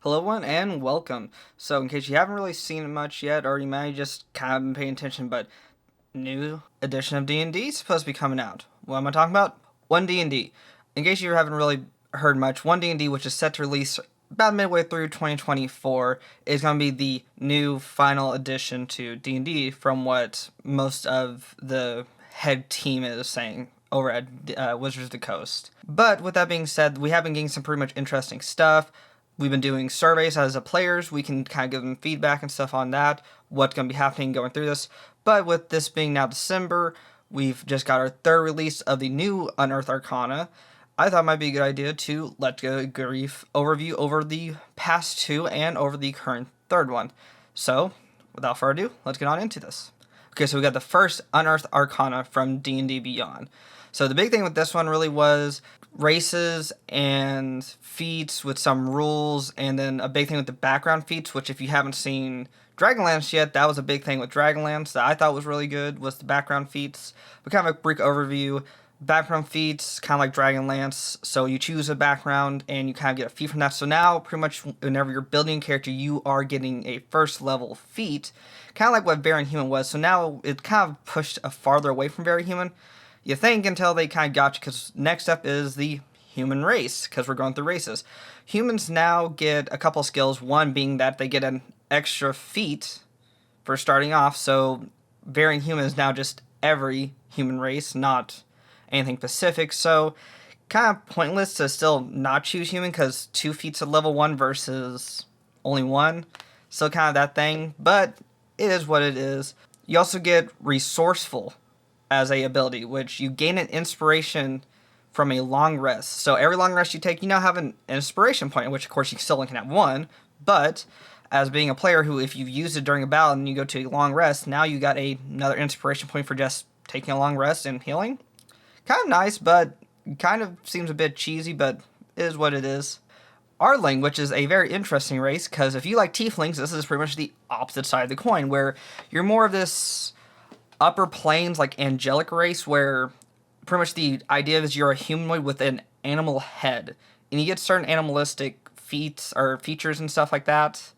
Hello, everyone, and welcome. So, in case you haven't really seen it much yet, or you might just kind of been paying attention, but new edition of D&D is supposed to be coming out. What am I talking about? One D&D. In case you haven't really heard much, One D&D, which is set to release about midway through 2024, is going to be the new final addition to D&D from what most of the head team is saying over at Wizards of the Coast. But with that being said, we have been getting some pretty much interesting stuff. We've been doing surveys as a players. We can kind of give them feedback and stuff on that, what's going to be happening going through this. But with this being now December, we've just got our third release of the new Unearthed Arcana. I thought it might be a good idea to let go a brief overview over the past two and over the current third one. So, without further ado, let's get on into this. Okay, so we got the first Unearthed Arcana from D&D Beyond. So the big thing with this one really was races and feats with some rules, and then a big thing with the background feats, which if you haven't seen Dragonlance yet, that was a big thing with Dragonlance that I thought was really good, was the background feats. But kind of a brief overview. Background feats, kind of like Dragonlance, so you choose a background and you kind of get a feat from that. So now, pretty much whenever you're building a character, you are getting a first level feat, kind of like what Very Human was. So now it kind of pushed a farther away from Very Human. You think until they kind of got you, because next up is the human race, because we're going through races. Humans now get a couple skills, one being that they get an extra feat for starting off, so varying human is now just every human race, not anything specific, so kind of pointless to still not choose human, because 2 feats at level 1 versus only 1, so kind of that thing, but it is what it is. You also get resourceful as a ability, which you gain an inspiration from a long rest. So every long rest you take, you now have an inspiration point, which of course you still only can have one, but as being a player who, if you've used it during a battle and you go to a long rest, now you got another inspiration point for just taking a long rest and healing. Kind of nice, but kind of seems a bit cheesy, but it is what it is. Arling, which is a very interesting race, because if you like tieflings, this is pretty much the opposite side of the coin, where you're more of this upper planes, like angelic race, where pretty much the idea is you're a humanoid with an animal head, and you get certain animalistic feats or features and stuff like that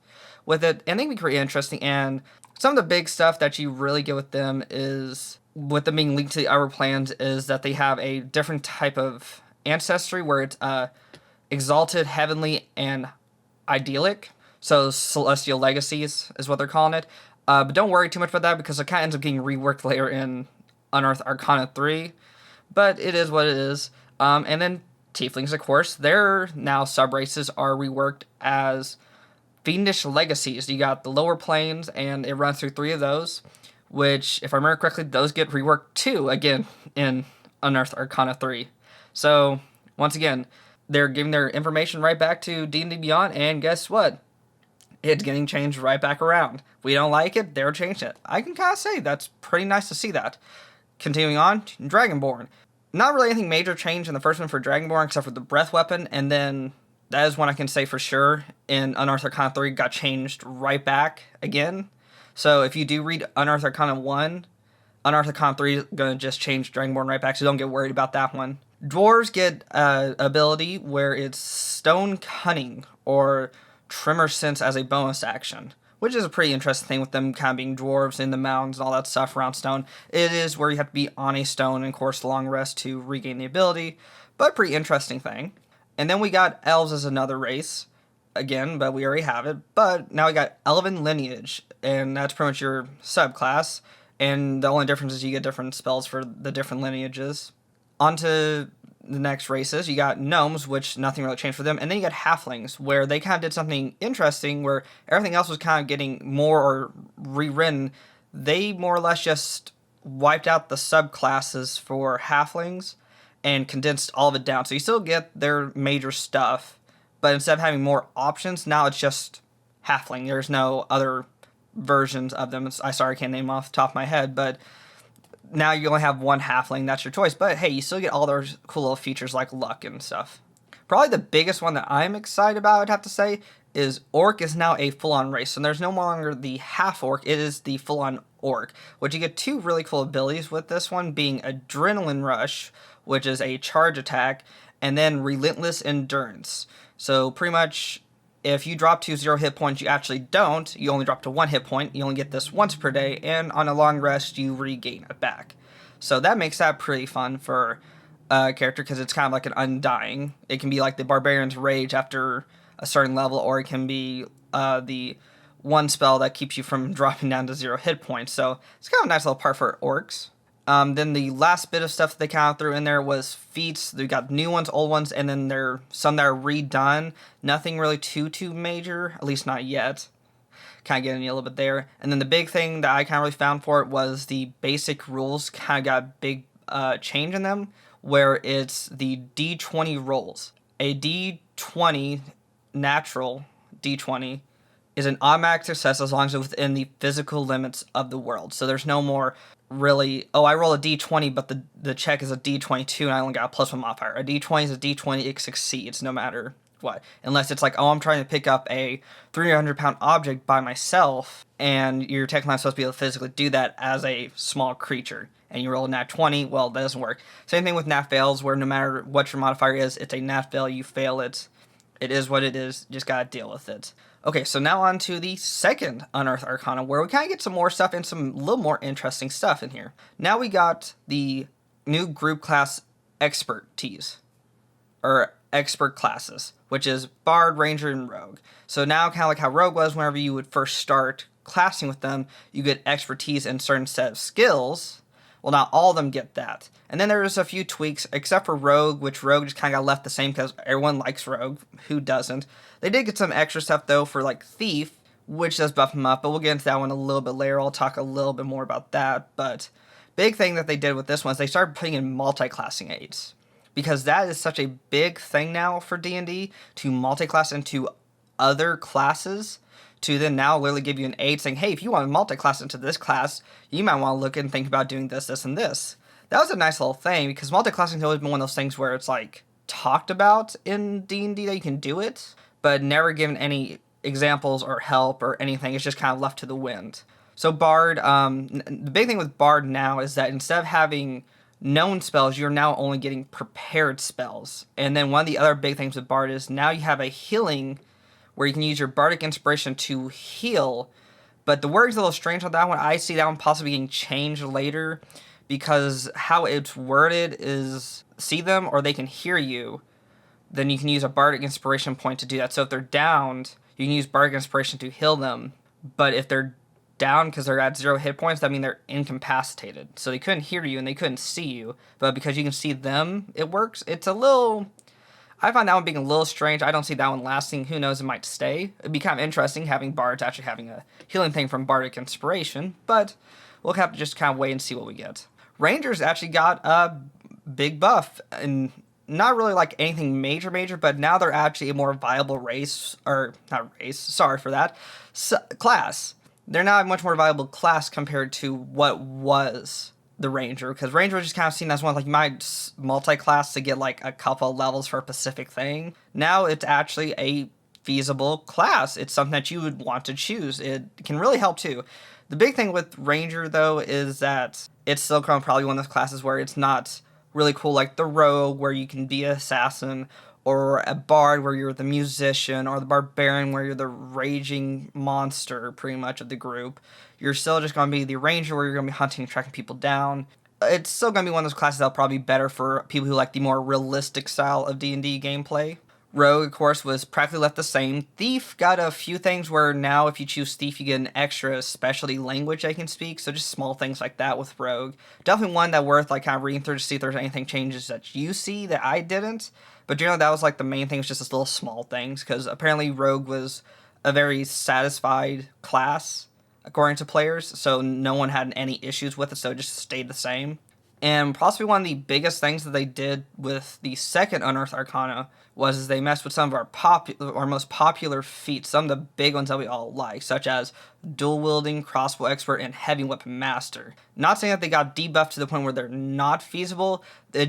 with it, and they can be pretty interesting. And some of the big stuff that you really get with them is, with them being linked to the upper planes, is that they have a different type of ancestry where it's exalted, heavenly, and idyllic. So celestial legacies is what they're calling it. But don't worry too much about that, because it kind of ends up getting reworked later in Unearthed Arcana 3. But it is what it is. And then Tieflings, of course, their now sub-races are reworked as Fiendish Legacies. You got the lower planes, and it runs through 3 of those, which, if I remember correctly, those get reworked too, again, in Unearthed Arcana 3. So, once again, they're giving their information right back to D&D Beyond, and guess what? It's getting changed right back around. If we don't like it, they're changing it. I can kind of say that's pretty nice to see that. Continuing on, Dragonborn. Not really anything major change in the first one for Dragonborn, except for the breath weapon, and then that is one I can say for sure in Unearthed Arcana 3 got changed right back again. So if you do read Unearthed Arcana 1, Unearthed Arcana 3 is going to just change Dragonborn right back, so don't get worried about that one. Dwarves get an ability where it's Stone Cunning, or Tremor Sense as a bonus action, which is a pretty interesting thing with them kind of being dwarves in the mountains and all that stuff around stone. It is where you have to be on a stone and, of course, long rest to regain the ability, but pretty interesting thing. And then we got elves as another race, again, but we already have it. But now we got Elven Lineage, and that's pretty much your subclass, and the only difference is you get different spells for the different lineages. On to the next races, you got gnomes, which nothing really changed for them, and then you got halflings, where they kind of did something interesting, where everything else was kind of getting more or rewritten. They more or less just wiped out the subclasses for halflings and condensed all of it down. So you still get their major stuff, but instead of having more options, now it's just halfling. There's no other versions of them. I can't name off the top of my head, but now you only have one halfling, that's your choice. But hey, you still get all those cool little features like luck and stuff. Probably the biggest one that I'm excited about, I'd have to say, is Orc is now a full-on race. And there's no longer the half-orc, it is the full-on Orc. Which you get 2 really cool abilities with this one, being Adrenaline Rush, which is a charge attack, and then Relentless Endurance. So pretty much if you drop to 0 hit points, you actually don't. You only drop to 1 hit point. You only get this once per day, and on a long rest, you regain it back. So that makes that pretty fun for a character, because it's kind of like an undying. It can be like the Barbarian's Rage after a certain level, or it can be the one spell that keeps you from dropping down to 0 hit points. So it's kind of a nice little part for orcs. Then the last bit of stuff that they kind of threw in there was feats. They got new ones, old ones, and then there are some that are redone. Nothing really too major, at least not yet. Kind of getting a little bit there. And then the big thing that I kind of really found for it was the basic rules kind of got a big change in them, where it's the D20 rolls. A D20, natural D20, is an automatic success as long as it's within the physical limits of the world. So there's no more really, oh, I roll a D20, but the check is a D22 and I only got a +1 modifier. A D20 is a D20, it succeeds no matter what. Unless it's like, oh, I'm trying to pick up a 300-pound object by myself, and your tech line is supposed to be able to physically do that as a small creature, and you roll a nat 20, well, that doesn't work. Same thing with nat fails, where no matter what your modifier is, it's a nat fail, you fail it. It is what it is, just gotta deal with it. Okay, so now on to the second Unearthed Arcana, where we kind of get some more stuff and some little more interesting stuff in here. Now we got the new group class expertise, or expert classes, which is Bard, Ranger, and Rogue. So now, kind of like how Rogue was, whenever you would first start classing with them, you get expertise in certain set of skills. Well, not all of them get that. And then there's a few tweaks, except for Rogue, which Rogue just kind of got left the same because everyone likes Rogue. Who doesn't? They did get some extra stuff, though, for, like, Thief, which does buff him up, but we'll get into that one a little bit later. I'll talk a little bit more about that. But big thing that they did with this one is they started putting in multi-classing aids, because that is such a big thing now for D&D, to multi-class into other classes, to then now literally give you an aid saying, hey, if you want to multi-class into this class, you might want to look and think about doing this, this, and this. That was a nice little thing, because multi-classing has always been one of those things where it's like talked about in D&D that you can do it, but never given any examples or help or anything. It's just kind of left to the wind. So Bard, the big thing with Bard now is that instead of having known spells, you're now only getting prepared spells. And then one of the other big things with Bard is now you have a healing where you can use your Bardic Inspiration to heal. But the word's a little strange on that one. I see that one possibly getting changed later, because how it's worded is see them or they can hear you. Then you can use a Bardic Inspiration point to do that. So if they're downed, you can use Bardic Inspiration to heal them. But if they're down because they're at 0 hit points, that means they're incapacitated. So they couldn't hear you and they couldn't see you. But because you can see them, it works. It's a little... I find that one being a little strange. I don't see that one lasting. Who knows, it might stay. It'd be kind of interesting having Bards actually having a healing thing from Bardic Inspiration. But we'll have to just kind of wait and see what we get. Rangers actually got a big buff. And not really like anything major, but now they're actually a more viable race. Or, not race, sorry for that. Class. They're now a much more viable class compared to what was the Ranger, because Ranger was just kind of seen as one, like, you might multi-class to get, like, a couple levels for a specific thing. Now it's actually a feasible class. It's something that you would want to choose. It can really help, too. The big thing with Ranger, though, is that it's still probably one of those classes where it's not really cool, like the Rogue, where you can be an assassin, or a Bard, where you're the musician, or the Barbarian, where you're the raging monster, pretty much, of the group. You're still just going to be the Ranger, where you're going to be hunting and tracking people down. It's still going to be one of those classes that'll probably be better for people who like the more realistic style of D&D gameplay. Rogue, of course, was practically left the same. Thief got a few things where now if you choose Thief, you get an extra specialty language they can speak, so just small things like that with Rogue. Definitely one that worth like kind of reading through to see if there's anything changes that you see that I didn't. But generally that was like the main thing, was just this little small things, because apparently Rogue was a very satisfied class, according to players, so no one had any issues with it, so it just stayed the same. And possibly one of the biggest things that they did with the second Unearthed Arcana was they messed with some of our most popular feats, some of the big ones that we all like, such as Dual Wielding, Crossbow Expert, and Heavy Weapon Master. Not saying that they got debuffed to the point where they're not feasible, they're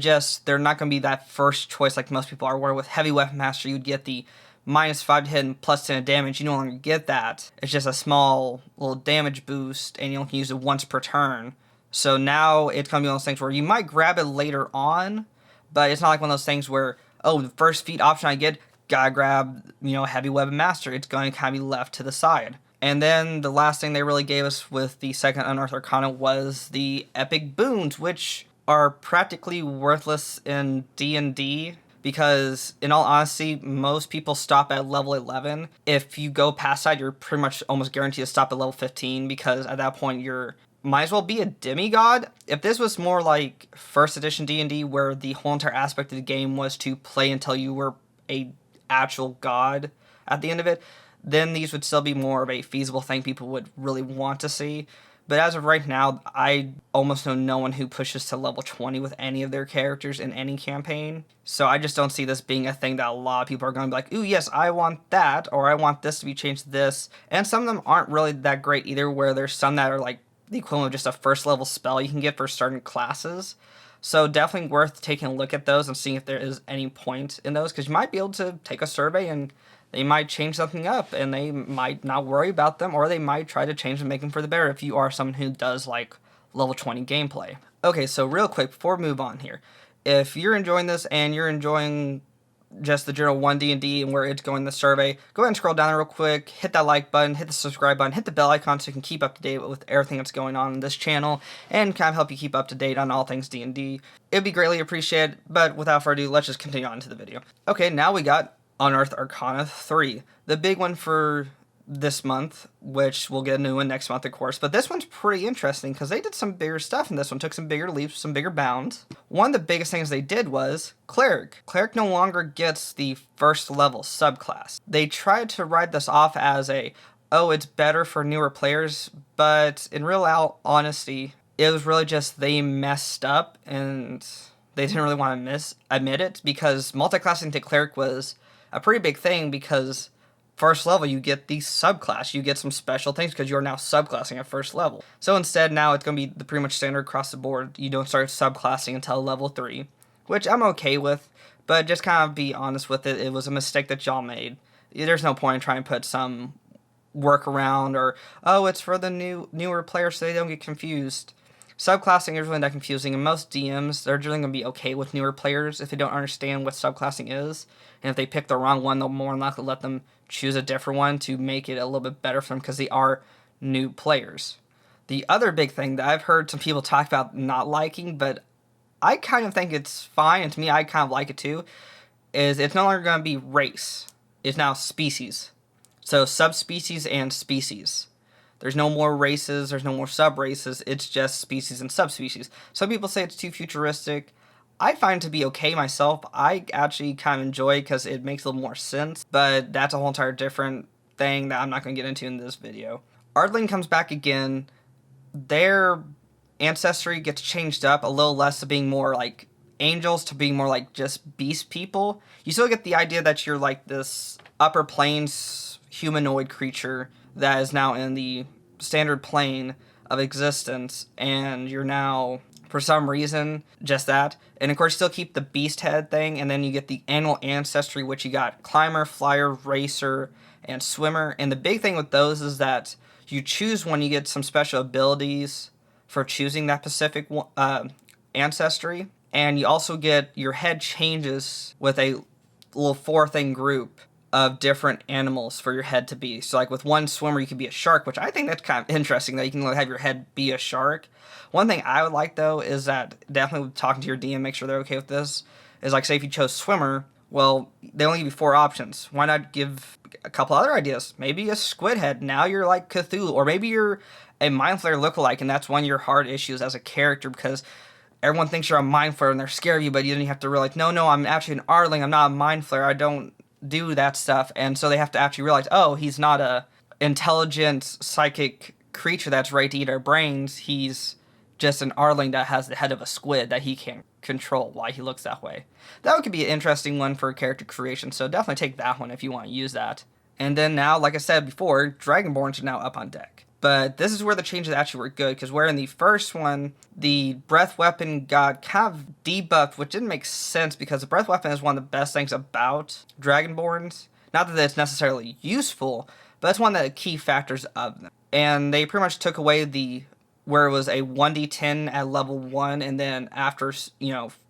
not going to be that first choice like most people are, where with Heavy Weapon Master you'd get the -5 to hit and +10 of damage. You no longer get that. It's just a small little damage boost, and you only can use it once per turn. So now it's going to be one of those things where you might grab it later on, but it's not like one of those things where, oh, the first feat option I get gotta grab, heavy weapon master. It's going to kind of be left to the side. And then the last thing they really gave us with the second Unearthed Arcana was the epic boons, which are practically worthless in D&D because, in all honesty, most people stop at level 11. If you go past that, you're pretty much almost guaranteed to stop at level 15 because at that point you're might as well be a demigod. If this was more like first edition D&D where the whole entire aspect of the game was to play until you were a actual god at the end of it, then these would still be more of a feasible thing people would really want to see. But as of right now, I almost know no one who pushes to level 20 with any of their characters in any campaign. So I just don't see this being a thing that a lot of people are going to be like, ooh, yes, I want that, or I want this to be changed to this. And some of them aren't really that great either, where there's some that are like the equivalent of just a first level spell you can get for certain classes. So definitely worth taking a look at those and seeing if there is any point in those, because you might be able to take a survey and they might change something up and they might not worry about them, or they might try to change and make them for the better if you are someone who does like level 20 gameplay. Okay, so real quick before we move on here, if you're enjoying this and you're enjoying just the general One D&D and where it's going in the survey, go ahead and scroll down there real quick, hit that like button, hit the subscribe button, hit the bell icon so you can keep up to date with everything that's going on in this channel and kind of help you keep up to date on all things D&D. It'd be greatly appreciated, but without further ado, let's just continue on to the video. Okay, now we got Unearthed Arcana 3, the big one for this month, which we'll get a new one next month, of course. But this one's pretty interesting because they did some bigger stuff in this one, took some bigger leaps, some bigger bounds. One of the biggest things they did was Cleric. Cleric no longer gets the first level subclass. They tried to write this off as it's better for newer players, but in real honesty, it was really just they messed up and they didn't really want to admit it, because multiclassing to Cleric was a pretty big thing because first level, you get the subclass. You get some special things because you're now subclassing at first level. So instead, now it's going to be the pretty much standard across the board. You don't start subclassing until level 3, which I'm okay with, but just kind of be honest with it. It was a mistake that y'all made. There's no point in trying to put some workaround or, it's for the newer players so they don't get confused. Subclassing is really not confusing, and most DMs, they're generally going to be okay with newer players if they don't understand what subclassing is. And if they pick the wrong one, they'll more than likely let them choose a different one to make it a little bit better for them because they are new players. The other big thing that I've heard some people talk about not liking, but I kind of think it's fine, and to me I kind of like it too, is it's no longer going to be race. It's now species. So subspecies and species. There's no more races, there's no more sub-races, it's just species and subspecies. Some people say it's too futuristic. I find it to be okay myself. I actually kind of enjoy it because it makes a little more sense, but that's a whole entire different thing that I'm not going to get into in this video. Ardling comes back again. Their ancestry gets changed up a little less to being more like angels to being more like just beast people. You still get the idea that you're like this upper planes humanoid creature that is now in the standard plane of existence, and you're now, for some reason, just that. And of course, still keep the beast head thing, and then you get the animal ancestry, which you got climber, flyer, racer, and swimmer. And the big thing with those is that you choose one, you get some special abilities for choosing that specific ancestry, and you also get your head changes with a little 4-thing group of different animals for your head to be. So like with one swimmer, you could be a shark, which I think that's kind of interesting that you can have your head be a shark. One thing I would like though is that definitely talking to your DM, make sure they're okay with this, is like say if you chose swimmer, well, they only give you 4 options. Why not give a couple other ideas? Maybe a squid head. Now you're like Cthulhu, or maybe you're a Mind Flayer lookalike, and that's one of your hard issues as a character because everyone thinks you're a Mind Flayer and they're scared of you, but you have to realize, no, I'm actually an Ardling. I'm not a Mind Flayer. I don't do that stuff. And so they have to actually realize, he's not a intelligent psychic creature that's ready to eat our brains. He's just an Ardling that has the head of a squid that he can't control why he looks that way. That could be an interesting one for character creation, so definitely take that one if you want to use that. And then now, like I said before, Dragonborns are now up on deck. But this is where the changes actually were good, because where in the first one, the breath weapon got kind of debuffed, which didn't make sense, because the breath weapon is one of the best things about Dragonborns. Not that it's necessarily useful, but it's one of the key factors of them. And they pretty much took away the where it was a 1d10 at level 1, and then after,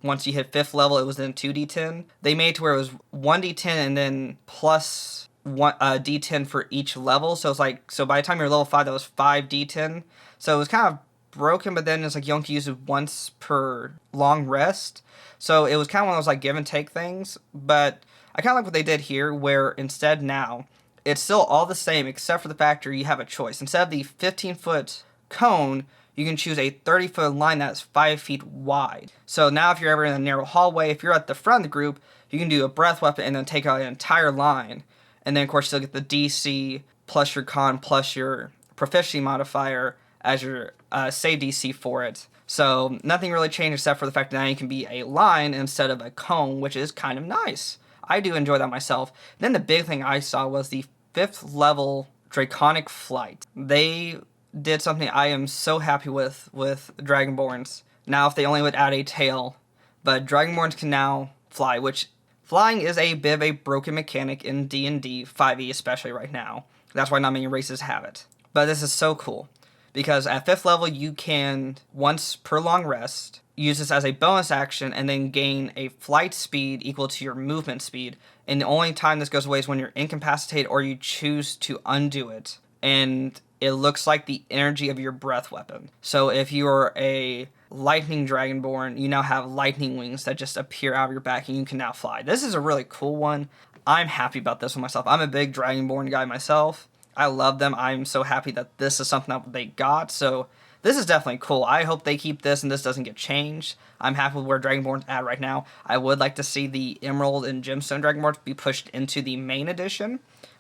once you hit 5th level, it was then 2d10. They made it to where it was 1d10 and then plus one d10 for each level. So it's like, so by the time you're level 5, that was 5d10. So it was kind of broken, but then it's like you only use it once per long rest. So it was kind of one of those like give and take things. But I kind of like what they did here, where instead now it's still all the same except for the fact that you have a choice. Instead of the 15-foot cone, you can choose a 30-foot line that's 5 feet wide. So now if you're ever in a narrow hallway, if you're at the front of the group, you can do a breath weapon and then take out an entire line. And then, of course, you'll get the DC plus your con plus your proficiency modifier as your save DC for it. So nothing really changed except for the fact that now you can be a line instead of a cone, which is kind of nice. I do enjoy that myself. Then the big thing I saw was the 5th level Draconic Flight. They did something I am so happy with Dragonborns. Now if they only would add a tail, but Dragonborns can now fly, which flying is a bit of a broken mechanic in D&D 5e, especially right now. That's why not many races have it. But this is so cool, because at 5th level you can, once per long rest, use this as a bonus action and then gain a flight speed equal to your movement speed. And the only time this goes away is when you're incapacitated or you choose to undo it. And it looks like the energy of your breath weapon. So if you are a lightning dragonborn, you now have lightning wings that just appear out of your back and you can now fly. This is a really cool one. I'm happy about this one myself. I'm a big dragonborn guy myself. I love them. I'm so happy that this is something that they got. So this is definitely cool. I hope they keep this and this doesn't get changed. I'm happy with where Dragonborn's at right now. I would like to see the Emerald and Gemstone Dragonborns be pushed into the main edition.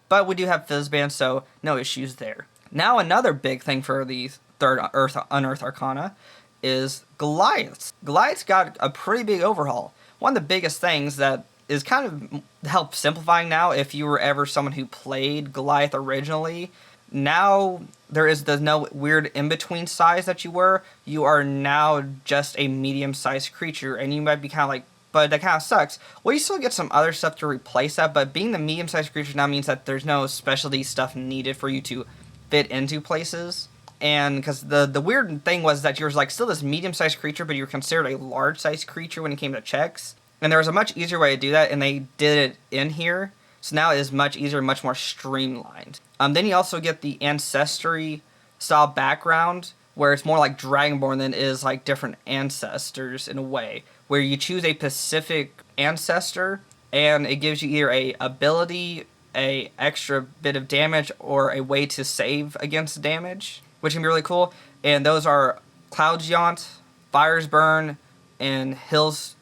But we do have Fizzband, so no issues there. Now another big thing for the 3rd Unearthed Arcana is Goliaths. Goliaths got a pretty big overhaul. One of the biggest things that is kind of help simplifying now, if you were ever someone who played Goliath originally, now there is the no weird in-between size that you were. You are now just a medium-sized creature, and you might be kind of like, but that kind of sucks. Well, you still get some other stuff to replace that, but being the medium-sized creature now means that there's no specialty stuff needed for you to fit into places. And because the weird thing was that you were like still this medium-sized creature, but you were considered a large-sized creature when it came to checks. And there was a much easier way to do that, and they did it in here. So now it is much easier, much more streamlined. Then you also get the Ancestry-style background, where it's more like Dragonborn than it is like different ancestors in a way, where you choose a specific ancestor, and it gives you either a ability, a extra bit of damage, or a way to save against damage, which can be really cool. And those are Clouds Yaunt, Fires Burn, and Hills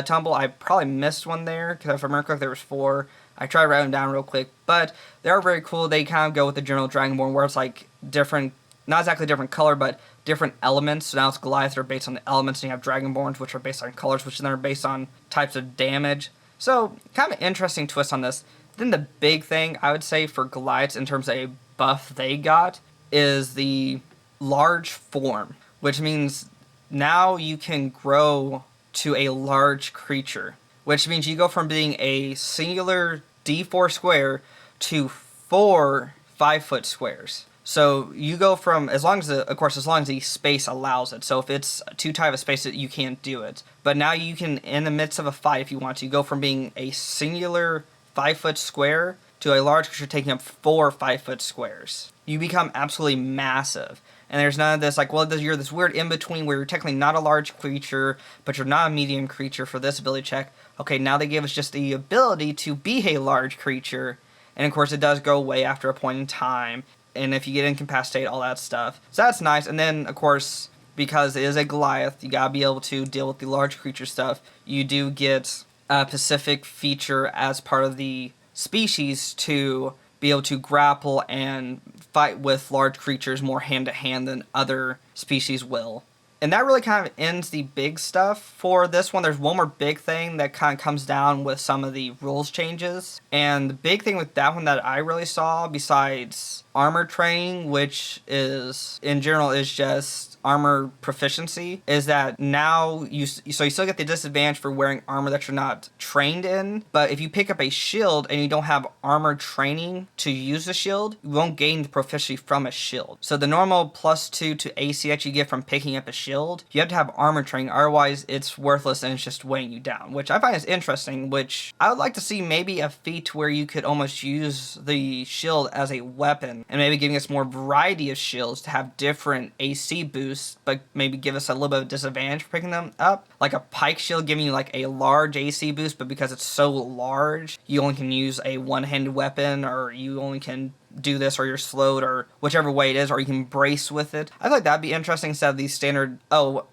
Tumble. I probably missed one there, because if I remember correctly, there was 4. I tried writing them down real quick, but they are very cool. They kind of go with the general Dragonborn, where it's like different, not exactly different color, but different elements. So now it's Goliath, they're based on the elements, and you have Dragonborns, which are based on colors, which then are based on types of damage. So, kind of interesting twist on this. Then the big thing, I would say, for Goliaths in terms of a buff they got, is the large form, which means now you can grow to a large creature, which means you go from being a singular D4 square to 4 5-foot squares. So you go from, as long as the space allows it. So if it's too tight of a space, you can't do it. But now you can, in the midst of a fight, if you want to, go from being a singular 5-foot square to a large creature taking up 4 5-foot squares. You become absolutely massive. And there's none of this, like, well, you're this weird in-between where you're technically not a large creature, but you're not a medium creature for this ability check. Okay, now they give us just the ability to be a large creature. And, of course, it does go away after a point in time. And if you get incapacitated, all that stuff. So that's nice. And then, of course, because it is a Goliath, you gotta be able to deal with the large creature stuff. You do get a specific feature as part of the species to be able to grapple and fight with large creatures more hand-to-hand than other species will. And that really kind of ends the big stuff for this one. There's one more big thing that kind of comes down with some of the rules changes. And the big thing with that one that I really saw, besides armor training, which is in general is just armor proficiency, is that now you still get the disadvantage for wearing armor that you're not trained in, but if you pick up a shield and you don't have armor training to use the shield, you won't gain the proficiency from a shield. So the normal +2 to AC that you get from picking up a shield, you have to have armor training, otherwise it's worthless and it's just weighing you down, which I find is interesting, which I would like to see maybe a feat where you could almost use the shield as a weapon, and maybe giving us more variety of shields to have different AC boosts, but maybe give us a little bit of disadvantage for picking them up. Like a pike shield giving you like a large AC boost, but because it's so large, you only can use a one-handed weapon, or you only can do this, or you're slowed, or whichever way it is, or you can brace with it. I feel like that'd be interesting instead of the standard,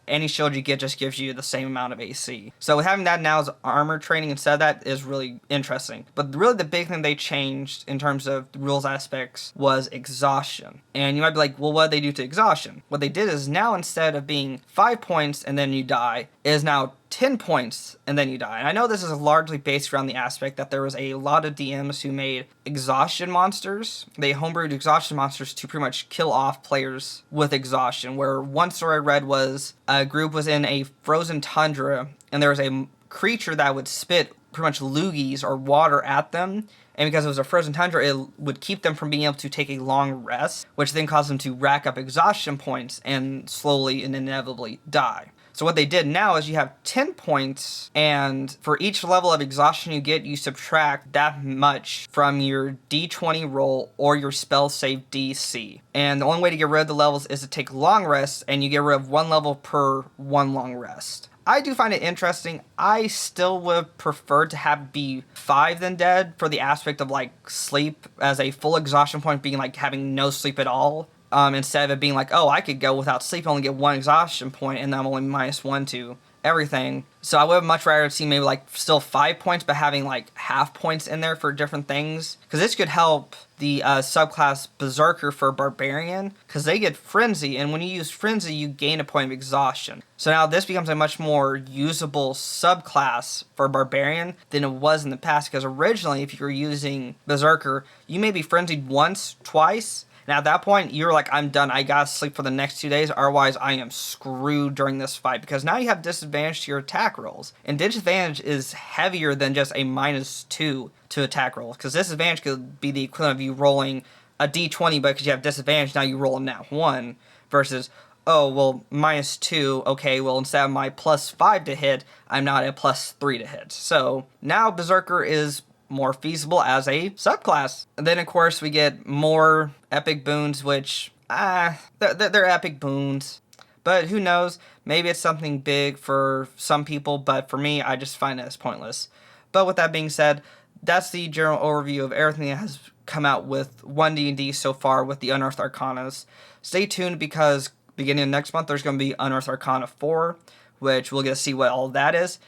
any shield you get just gives you the same amount of AC. So having that now as armor training instead of that is really interesting. But really the big thing they changed in terms of the rules aspects was exhaustion. And you might be like, well, what did they do to exhaustion? What they did is now instead of being 5 points and then you die, it is now 10 points and then you die. And I know this is largely based around the aspect that there was a lot of DMs who made exhaustion monsters. They homebrewed exhaustion monsters to pretty much kill off players with exhaustion, where one story I read was a group was in a frozen tundra and there was a creature that would spit pretty much loogies or water at them. And because it was a frozen tundra, it would keep them from being able to take a long rest, which then caused them to rack up exhaustion points and slowly and inevitably die. So what they did now is you have 10 points, and for each level of exhaustion you get, you subtract that much from your D20 roll or your spell save DC. And the only way to get rid of the levels is to take long rests, and you get rid of 1 level per 1 long rest. I do find it interesting. I still would prefer to have be 5 than dead for the aspect of like sleep as a full exhaustion point being like having no sleep at all. Instead of it being like, I could go without sleep, only get 1 exhaustion point, and then I'm only -1 to everything. So I would much rather see maybe like still 5 points, but having like half points in there for different things. Because this could help the subclass Berserker for Barbarian, because they get Frenzy, and when you use Frenzy, you gain a point of exhaustion. So now this becomes a much more usable subclass for Barbarian than it was in the past, because originally if you were using Berserker, you may be Frenzied once, twice, and at that point, you're like, I'm done. I gotta sleep for the next 2 days. Otherwise, I am screwed during this fight. Because now you have disadvantage to your attack rolls. And disadvantage is heavier than just a -2 to attack rolls. Because disadvantage could be the equivalent of you rolling a d20, but because you have disadvantage, now you roll a nat 1. Versus, -2. Okay, well, instead of my +5 to hit, I'm now at +3 to hit. So now Berserker is more feasible as a subclass. And then of course we get more epic boons, which they're epic boons, but who knows, maybe it's something big for some people, but for me I just find it as pointless. But with that being said, that's the general overview of everything that has come out with One D&D so far with the Unearthed Arcanas. Stay tuned, because beginning of next month there's going to be Unearthed Arcana 4, which we'll get to see what all that is.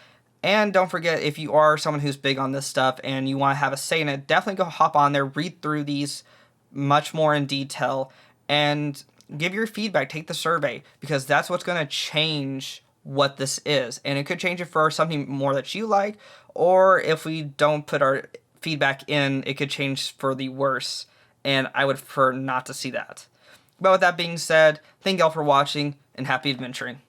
And don't forget, if you are someone who's big on this stuff and you want to have a say in it, definitely go hop on there, read through these much more in detail, and give your feedback, take the survey, because that's what's going to change what this is. And it could change it for something more that you like, or if we don't put our feedback in, it could change for the worse, and I would prefer not to see that. But with that being said, thank y'all for watching, and happy adventuring.